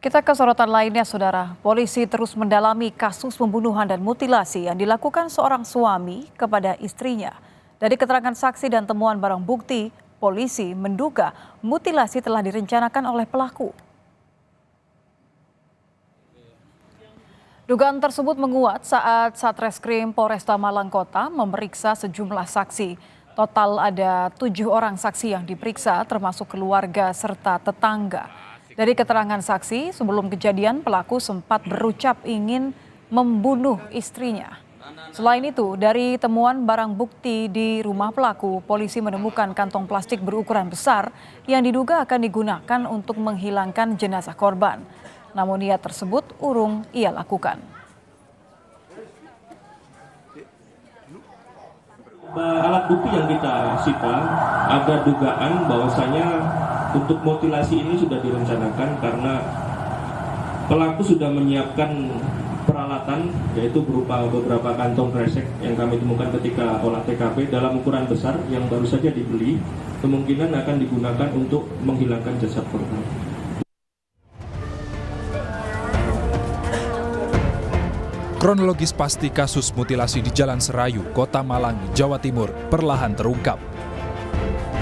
Kita ke sorotan lainnya, Saudara. Polisi terus mendalami kasus pembunuhan dan mutilasi yang dilakukan seorang suami kepada istrinya. Dari keterangan saksi dan temuan barang bukti, polisi menduga mutilasi telah direncanakan oleh pelaku. Dugaan tersebut menguat saat Satreskrim Polresta Malang Kota memeriksa sejumlah saksi. Total ada 7 orang saksi yang diperiksa, termasuk keluarga serta tetangga. Dari keterangan saksi, sebelum kejadian pelaku sempat berucap ingin membunuh istrinya. Selain itu, dari temuan barang bukti di rumah pelaku, polisi menemukan kantong plastik berukuran besar yang diduga akan digunakan untuk menghilangkan jenazah korban. Namun niat tersebut urung ia lakukan. Alat bukti yang kita sita ada dugaan bahwasanya untuk mutilasi ini sudah direncanakan karena pelaku sudah menyiapkan peralatan, yaitu berupa beberapa kantong kresek yang kami temukan ketika olah TKP dalam ukuran besar yang baru saja dibeli, kemungkinan akan digunakan untuk menghilangkan jasad korban. Kronologis pasti kasus mutilasi di Jalan Serayu, Kota Malang, Jawa Timur perlahan terungkap.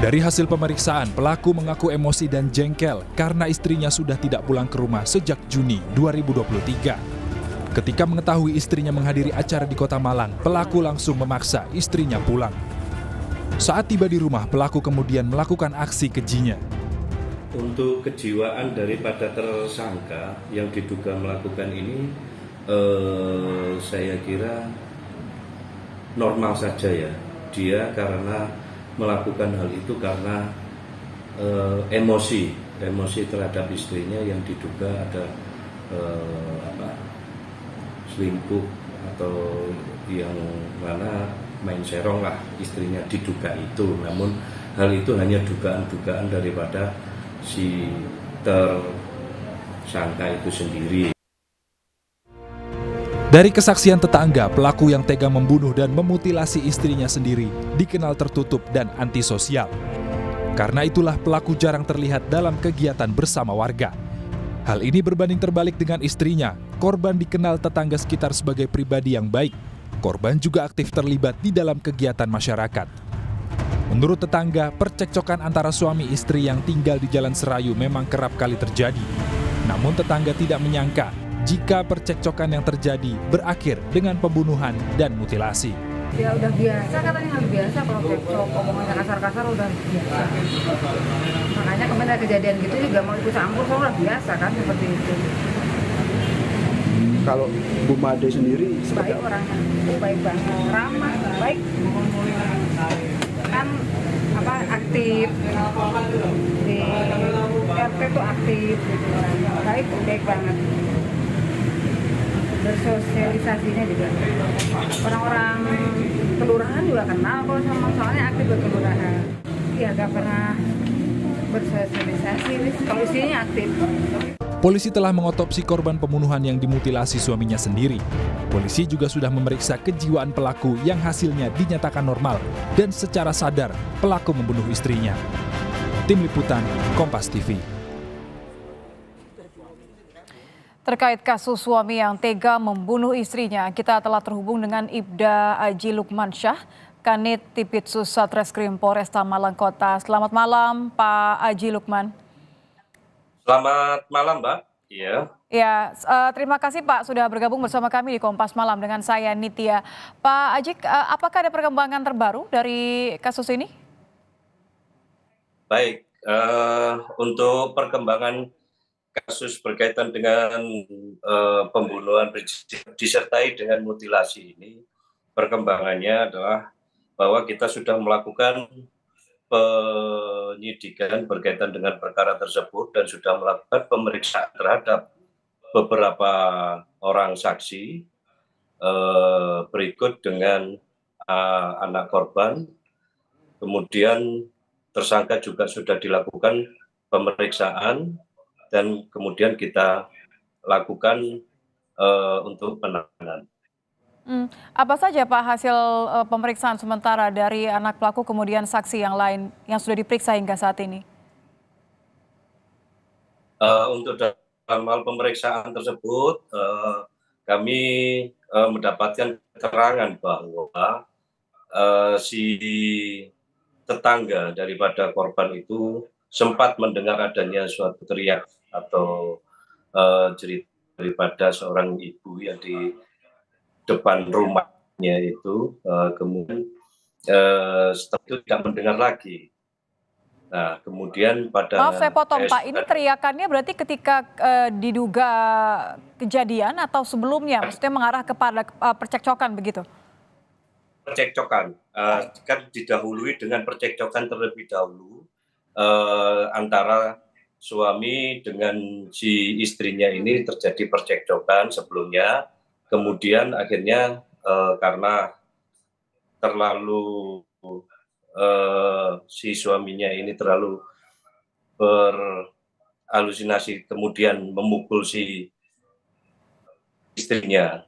Dari hasil pemeriksaan, pelaku mengaku emosi dan jengkel karena istrinya sudah tidak pulang ke rumah sejak Juni 2023. Ketika mengetahui istrinya menghadiri acara di Kota Malang, pelaku langsung memaksa istrinya pulang. Saat tiba di rumah, pelaku kemudian melakukan aksi kejinya. Untuk kejiwaan daripada tersangka yang diduga melakukan ini, saya kira normal saja ya. Dia karena melakukan hal itu karena emosi terhadap istrinya yang diduga ada selingkuh atau yang mana main serong lah istrinya diduga itu. Namun hal itu hanya dugaan-dugaan daripada si tersangka itu sendiri. Dari kesaksian tetangga, pelaku yang tega membunuh dan memutilasi istrinya sendiri dikenal tertutup dan antisosial. Karena itulah pelaku jarang terlihat dalam kegiatan bersama warga. Hal ini berbanding terbalik dengan istrinya. Korban dikenal tetangga sekitar sebagai pribadi yang baik. Korban juga aktif terlibat di dalam kegiatan masyarakat. Menurut tetangga, percekcokan antara suami istri yang tinggal di Jalan Serayu memang kerap kali terjadi. Namun tetangga tidak menyangka jika percekcokan yang terjadi berakhir dengan pembunuhan dan mutilasi. Ya udah biasa, katanya hal biasa kalau cekcok, omongannya kasar-kasar udah biasa. Makanya kemarin ada kejadian gitu juga mau ikut campur, soalnya udah biasa kan seperti itu. Kalau Bu Made sendiri baik orangnya, baik banget, ramah, baik. Kan aktif di RT tuh aktif gitu, baik banget. Bersosialisasinya juga orang-orang kelurahan juga kenal kok sama, soalnya aktif berkelurahan. Ya gak pernah bersosialisasi, kalau istrinya aktif. Polisi telah mengotopsi korban pembunuhan yang dimutilasi suaminya sendiri. Polisi juga sudah memeriksa kejiwaan pelaku yang hasilnya dinyatakan normal dan secara sadar pelaku membunuh istrinya. Tim Liputan, Kompas TV. Terkait kasus suami yang tega membunuh istrinya, kita telah terhubung dengan Ibda Aji Lukmansyah, Kanit Tipitsus Satreskrim Polresta Malang Kota. Selamat malam, Pak Aji Lukman. Selamat malam, Mbak. Iya. Ya, terima kasih Pak sudah bergabung bersama kami di Kompas Malam dengan saya Nitya. Pak Aji, apakah ada perkembangan terbaru dari kasus ini? Baik, untuk perkembangan kasus berkaitan dengan pembunuhan disertai dengan mutilasi ini, perkembangannya adalah bahwa kita sudah melakukan penyidikan berkaitan dengan perkara tersebut dan sudah melakukan pemeriksaan terhadap beberapa orang saksi berikut dengan anak korban. Kemudian tersangka juga sudah dilakukan pemeriksaan dan kemudian kita lakukan untuk penanganan. Apa saja Pak hasil pemeriksaan sementara dari anak pelaku kemudian saksi yang lain yang sudah diperiksa hingga saat ini? Untuk dalam hal pemeriksaan tersebut kami mendapatkan keterangan bahwa si tetangga daripada korban itu sempat mendengar adanya suatu teriak atau cerita daripada seorang ibu yang di depan rumahnya itu, kemudian setelah itu tidak mendengar lagi. Nah, kemudian pada Maaf saya potong Pak, ini teriakannya berarti ketika diduga kejadian atau sebelumnya? Maksudnya mengarah kepada percekcokan begitu? percekcokan, kan didahului dengan percekcokan terlebih dahulu antara suami dengan si istrinya ini terjadi percekcokan sebelumnya, kemudian akhirnya karena terlalu si suaminya ini terlalu berhalusinasi kemudian memukul si istrinya.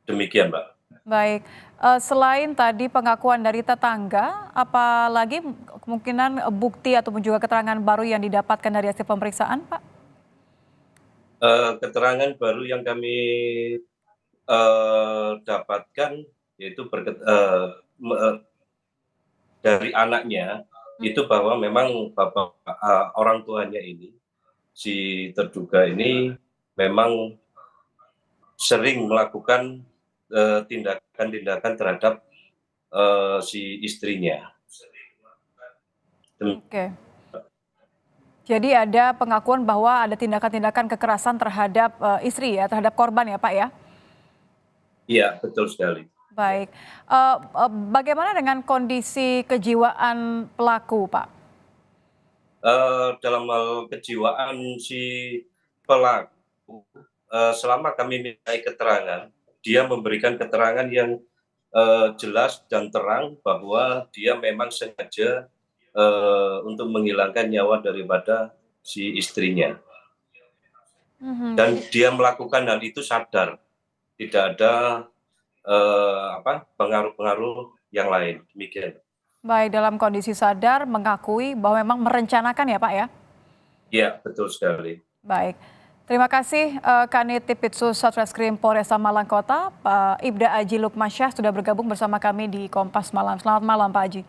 Demikian, Mbak. Baik, selain tadi pengakuan dari tetangga, apalagi kemungkinan bukti ataupun juga keterangan baru yang didapatkan dari hasil pemeriksaan, Pak? Keterangan baru yang kami dapatkan yaitu dari anaknya itu bahwa memang orang tuanya ini, si terduga ini memang sering melakukan tindakan-tindakan terhadap si istrinya. Oke. Jadi ada pengakuan bahwa ada tindakan-tindakan kekerasan terhadap istri ya, terhadap korban ya Pak ya? Iya, betul sekali. Baik, bagaimana dengan kondisi kejiwaan pelaku Pak? Dalam hal kejiwaan si pelaku, selama kami minta keterangan, dia memberikan keterangan yang jelas dan terang bahwa dia memang sengaja untuk menghilangkan nyawa daripada si istrinya. Dan dia melakukan hal itu sadar, tidak ada pengaruh-pengaruh yang lain. Demikian. Baik, dalam kondisi sadar mengakui bahwa memang merencanakan ya Pak ya? Iya, betul sekali. Baik. Terima kasih Kanit Tipitsus Satreskrim Polresta Malang Kota, Pak Ibda Aji Lukmansyah sudah bergabung bersama kami di Kompas Malam. Selamat malam Pak Aji.